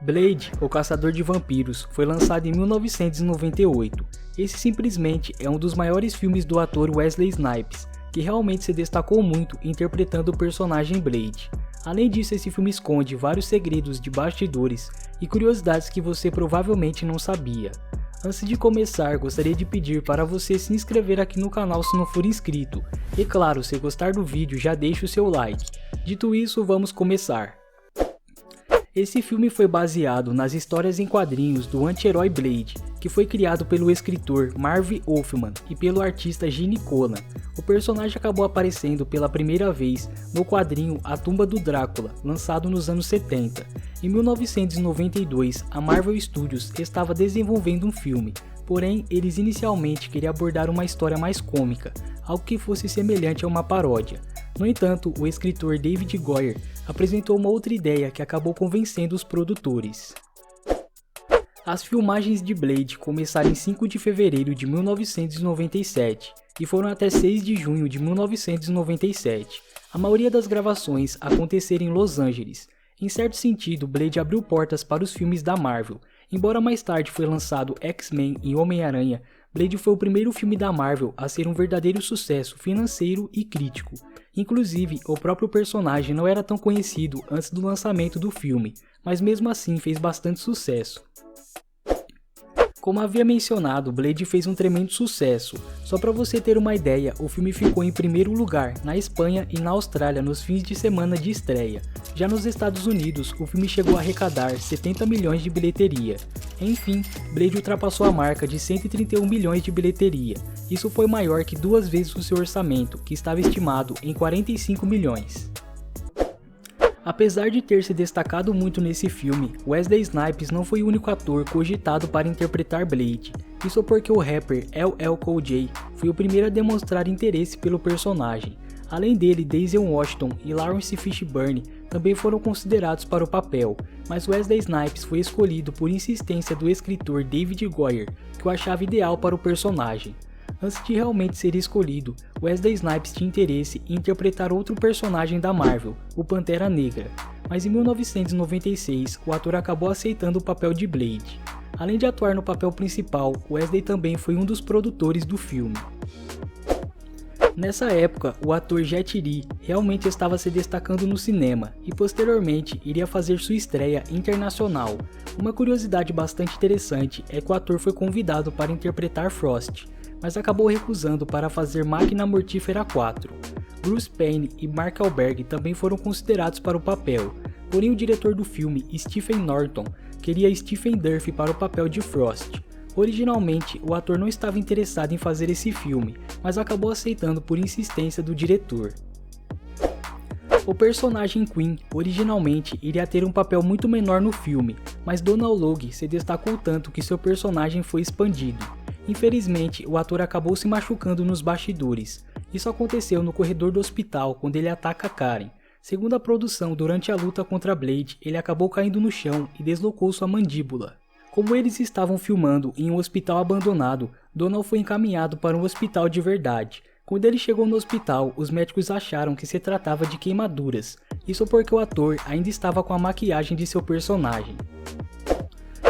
Blade, o Caçador de Vampiros, foi lançado em 1998. Esse simplesmente é um dos maiores filmes do ator Wesley Snipes, que realmente se destacou muito interpretando o personagem Blade. Além disso, esse filme esconde vários segredos de bastidores e curiosidades que você provavelmente não sabia. Antes de começar, gostaria de pedir para você se inscrever aqui no canal se não for inscrito. E claro, se gostar do vídeo, já deixe o seu like. Dito isso, vamos começar. Esse filme foi baseado nas histórias em quadrinhos do anti-herói Blade, que foi criado pelo escritor Marv Wolfman e pelo artista Gene Colan. O personagem acabou aparecendo pela primeira vez no quadrinho A Tumba do Drácula, lançado nos anos 70. Em 1992, a Marvel Studios estava desenvolvendo um filme, porém eles inicialmente queriam abordar uma história mais cômica, algo que fosse semelhante a uma paródia. No entanto, o escritor David Goyer apresentou uma outra ideia que acabou convencendo os produtores. As filmagens de Blade começaram em 5 de fevereiro de 1997 e foram até 6 de junho de 1997. A maioria das gravações aconteceram em Los Angeles. Em certo sentido, Blade abriu portas para os filmes da Marvel. Embora mais tarde foi lançado X-Men e Homem-Aranha, Blade foi o primeiro filme da Marvel a ser um verdadeiro sucesso financeiro e crítico. Inclusive, o próprio personagem não era tão conhecido antes do lançamento do filme, mas mesmo assim fez bastante sucesso. Como havia mencionado, Blade fez um tremendo sucesso. Só para você ter uma ideia, o filme ficou em primeiro lugar na Espanha e na Austrália nos fins de semana de estreia. Já nos Estados Unidos, o filme chegou a arrecadar 70 milhões de bilheteria. Enfim, Blade ultrapassou a marca de 131 milhões de bilheteria. Isso foi maior que 2 vezes o seu orçamento, que estava estimado em 45 milhões. Apesar de ter se destacado muito nesse filme, Wesley Snipes não foi o único ator cogitado para interpretar Blade. Isso porque o rapper LL Cool J foi o primeiro a demonstrar interesse pelo personagem. Além dele, Denzel Washington e Lawrence Fishburne também foram considerados para o papel, mas Wesley Snipes foi escolhido por insistência do escritor David Goyer, que o achava ideal para o personagem. Antes de realmente ser escolhido, Wesley Snipes tinha interesse em interpretar outro personagem da Marvel, o Pantera Negra, mas em 1996 o ator acabou aceitando o papel de Blade. Além de atuar no papel principal, Wesley também foi um dos produtores do filme. Nessa época, o ator Jet Li realmente estava se destacando no cinema e posteriormente iria fazer sua estreia internacional. Uma curiosidade bastante interessante é que o ator foi convidado para interpretar Frost, mas acabou recusando para fazer Máquina Mortífera 4. Bruce Payne e Mark Wahlberg também foram considerados para o papel, porém o diretor do filme, Stephen Norton, queria Stephen Durf para o papel de Frost. Originalmente, o ator não estava interessado em fazer esse filme, mas acabou aceitando por insistência do diretor. O personagem Queen originalmente iria ter um papel muito menor no filme, mas Donald Logue se destacou tanto que seu personagem foi expandido. Infelizmente, o ator acabou se machucando nos bastidores. Isso aconteceu no corredor do hospital quando ele ataca Karen. Segundo a produção, durante a luta contra Blade, ele acabou caindo no chão e deslocou sua mandíbula. Como eles estavam filmando em um hospital abandonado, Donald foi encaminhado para um hospital de verdade. Quando ele chegou no hospital, os médicos acharam que se tratava de queimaduras. Isso porque o ator ainda estava com a maquiagem de seu personagem.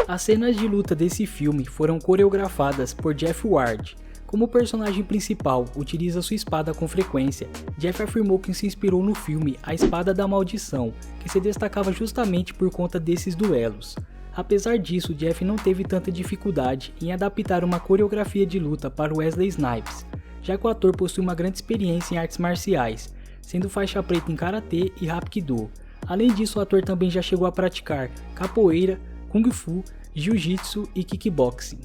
As cenas de luta desse filme foram coreografadas por Jeff Ward. Como o personagem principal utiliza sua espada com frequência, Jeff afirmou que se inspirou no filme A Espada da Maldição, que se destacava justamente por conta desses duelos. Apesar disso, Jeff não teve tanta dificuldade em adaptar uma coreografia de luta para Wesley Snipes, já que o ator possui uma grande experiência em artes marciais, sendo faixa preta em Karatê e Hapkido. Além disso, o ator também já chegou a praticar capoeira, Kung Fu, Jiu-Jitsu e Kickboxing.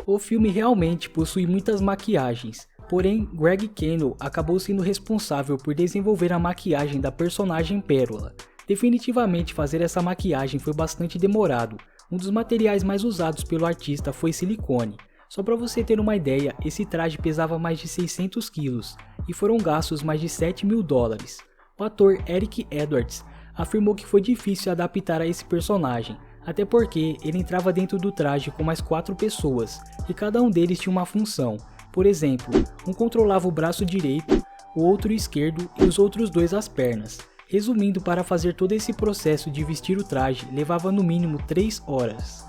O filme realmente possui muitas maquiagens, porém Greg Kinnear acabou sendo responsável por desenvolver a maquiagem da personagem Pérola. Definitivamente fazer essa maquiagem foi bastante demorado. Um dos materiais mais usados pelo artista foi silicone. Só para você ter uma ideia, esse traje pesava mais de 600 quilos e foram gastos mais de 7 mil dólares. O ator Eric Edwards afirmou que foi difícil adaptar a esse personagem, até porque ele entrava dentro do traje com mais 4 pessoas, e cada um deles tinha uma função. Por exemplo, um controlava o braço direito, o outro o esquerdo e os outros 2 as pernas. Resumindo, para fazer todo esse processo de vestir o traje levava no mínimo 3 horas.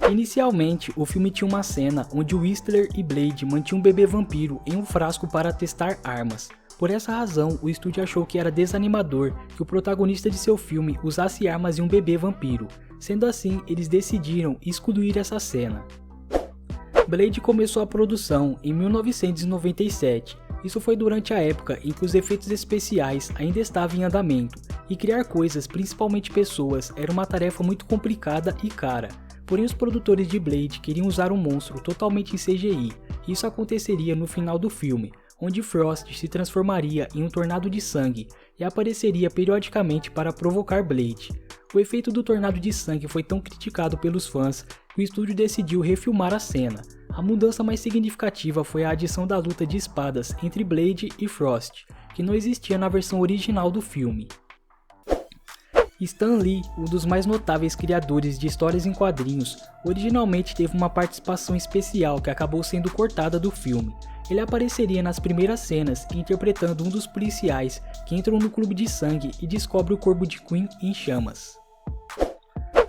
Inicialmente, o filme tinha uma cena onde Whistler e Blade mantinham um bebê vampiro em um frasco para testar armas. Por essa razão, o estúdio achou que era desanimador que o protagonista de seu filme usasse armas e um bebê vampiro. Sendo assim, eles decidiram excluir essa cena. Blade começou a produção em 1997. Isso foi durante a época em que os efeitos especiais ainda estavam em andamento, e criar coisas, principalmente pessoas, era uma tarefa muito complicada e cara. Porém, os produtores de Blade queriam usar um monstro totalmente em CGI, e isso aconteceria no final do filme, onde Frost se transformaria em um tornado de sangue e apareceria periodicamente para provocar Blade. O efeito do tornado de sangue foi tão criticado pelos fãs que o estúdio decidiu refilmar a cena. A mudança mais significativa foi a adição da luta de espadas entre Blade e Frost, que não existia na versão original do filme. Stan Lee, um dos mais notáveis criadores de histórias em quadrinhos, originalmente teve uma participação especial que acabou sendo cortada do filme. Ele apareceria nas primeiras cenas interpretando um dos policiais que entram no clube de sangue e descobre o corpo de Queen em chamas.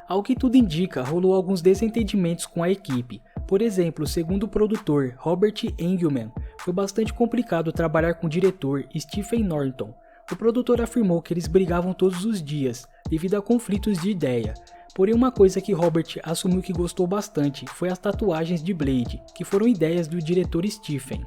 Ao que tudo indica, rolou alguns desentendimentos com a equipe. Por exemplo, segundo o produtor Robert Engelman, foi bastante complicado trabalhar com o diretor Stephen Norton. O produtor afirmou que eles brigavam todos os dias, devido a conflitos de ideia. Porém, uma coisa que Robert assumiu que gostou bastante foi as tatuagens de Blade, que foram ideias do diretor Stephen.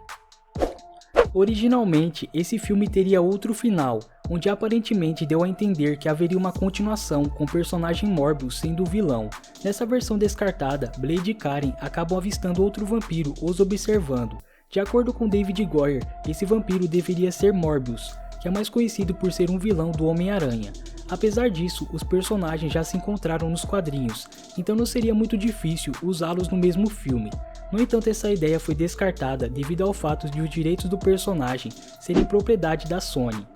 Originalmente, esse filme teria outro final, onde aparentemente deu a entender que haveria uma continuação com o personagem Morbius sendo o vilão. Nessa versão descartada, Blade e Karen acabam avistando outro vampiro os observando. De acordo com David Goyer, esse vampiro deveria ser Morbius, que é mais conhecido por ser um vilão do Homem-Aranha. Apesar disso, os personagens já se encontraram nos quadrinhos, então não seria muito difícil usá-los no mesmo filme. No entanto, essa ideia foi descartada devido ao fato de os direitos do personagem serem propriedade da Sony.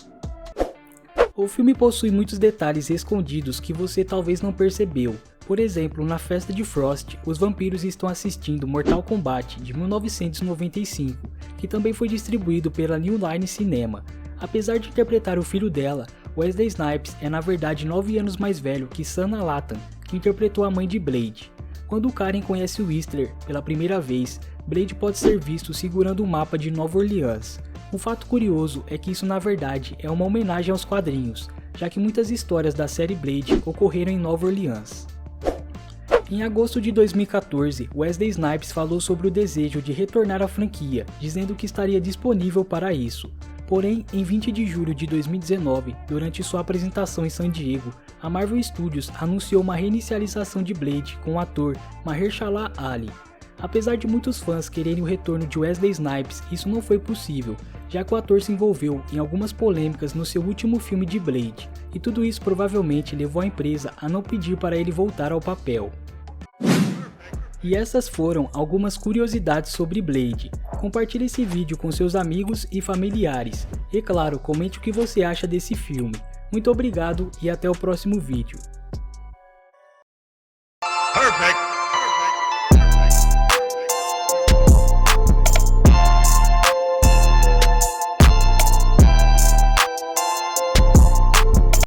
O filme possui muitos detalhes escondidos que você talvez não percebeu. Por exemplo, na festa de Frost, os vampiros estão assistindo Mortal Kombat de 1995, que também foi distribuído pela New Line Cinema. Apesar de interpretar o filho dela, Wesley Snipes é na verdade 9 anos mais velho que Sanaa Lathan, que interpretou a mãe de Blade. Quando Karen conhece Whistler pela primeira vez, Blade pode ser visto segurando um mapa de Nova Orleans. Um fato curioso é que isso na verdade é uma homenagem aos quadrinhos, já que muitas histórias da série Blade ocorreram em Nova Orleans. Em agosto de 2014, Wesley Snipes falou sobre o desejo de retornar à franquia, dizendo que estaria disponível para isso. Porém, em 20 de julho de 2019, durante sua apresentação em San Diego, a Marvel Studios anunciou uma reinicialização de Blade com o ator Mahershala Ali. Apesar de muitos fãs quererem o retorno de Wesley Snipes, isso não foi possível, já que o ator se envolveu em algumas polêmicas no seu último filme de Blade, e tudo isso provavelmente levou a empresa a não pedir para ele voltar ao papel. E essas foram algumas curiosidades sobre Blade. Compartilhe esse vídeo com seus amigos e familiares. E claro, comente o que você acha desse filme. Muito obrigado e até o próximo vídeo. Perfect.